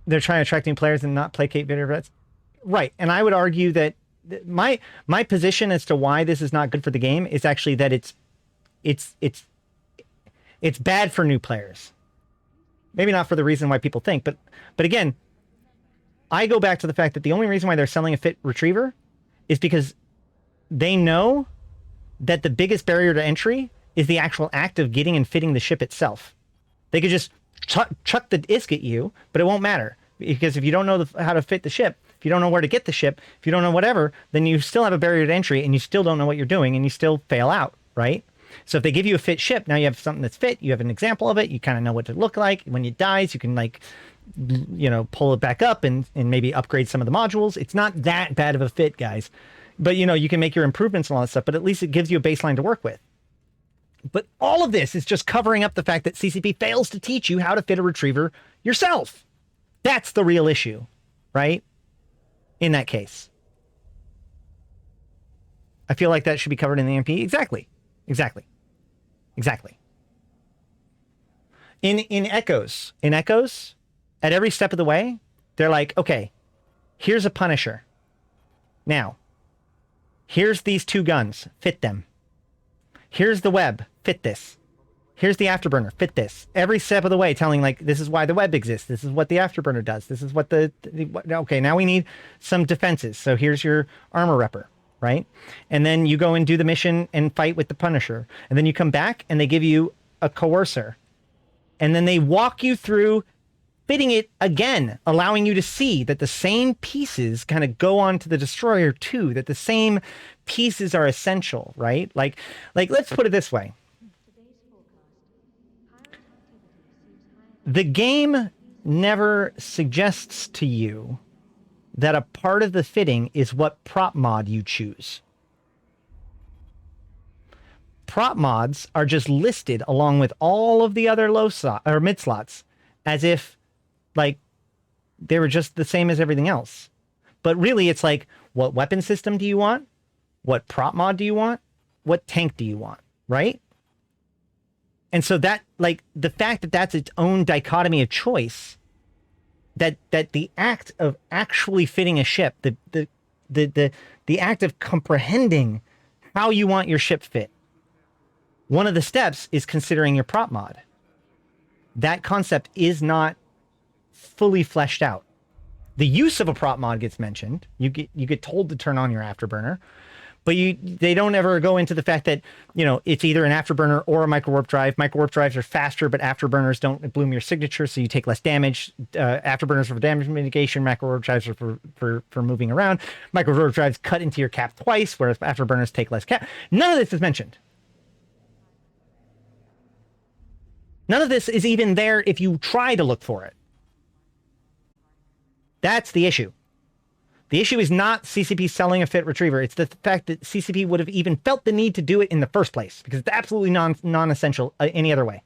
they're trying to attract new players and not placate bitter vets. Right. And I would argue that my position as to why this is not good for the game is actually that it's bad for new players. Maybe not for the reason why people think, but again, I go back to the fact that the only reason why they're selling a fit retriever is because they know that the biggest barrier to entry is the actual act of getting and fitting the ship itself. They could just chuck the ISK at you, but it won't matter. Because if you don't know how to fit the ship, if you don't know where to get the ship, if you don't know whatever, then you still have a barrier to entry and you still don't know what you're doing and you still fail out, right? So if they give you a fit ship, now you have something that's fit, you have an example of it, you kind of know what to look like. When it dies, you can like, you know, pull it back up and maybe upgrade some of the modules. It's not that bad of a fit, guys. But, you know, you can make your improvements and all that stuff, but at least it gives you a baseline to work with. But all of this is just covering up the fact that CCP fails to teach you how to fit a retriever yourself. That's the real issue, right? In that case. I feel like that should be covered in the MP. Exactly. In Echoes, at every step of the way, they're like, okay, here's a Punisher. Now, here's these two guns, fit them. Here's the web, fit this. Here's the afterburner, fit this. Every step of the way telling like, this is why the web exists. This is what the afterburner does. This is what okay, now we need some defenses. So here's your armor repper, right? And then you go and do the mission and fight with the Punisher. And then you come back and they give you a coercer. And then they walk you through fitting it again, allowing you to see that the same pieces kind of go on to the destroyer too, that the same pieces are essential, right? Like let's put it this way. The game never suggests to you that a part of the fitting is what prop mod you choose. Prop mods are just listed along with all of the other low slot or mid slots as if like they were just the same as everything else. But really it's like, what weapon system do you want? What prop mod do you want? What tank do you want? Right? And so that, like, the fact that that's its own dichotomy of choice, that the act of actually fitting a ship, the act of comprehending how you want your ship fit, one of the steps is considering your prop mod. That concept is not fully fleshed out. The use of a prop mod gets mentioned. You get told to turn on your afterburner. But they don't ever go into the fact that, you know, it's either an afterburner or a micro-warp drive. Micro-warp drives are faster, but afterburners don't bloom your signature, so you take less damage. Afterburners are for damage mitigation. Micro-warp drives are for moving around. Micro-warp drives cut into your cap twice, whereas afterburners take less cap. None of this is mentioned. None of this is even there if you try to look for it. That's the issue. The issue is not CCP selling a fit retriever. It's the fact that CCP would have even felt the need to do it in the first place, because it's absolutely non-essential any other way.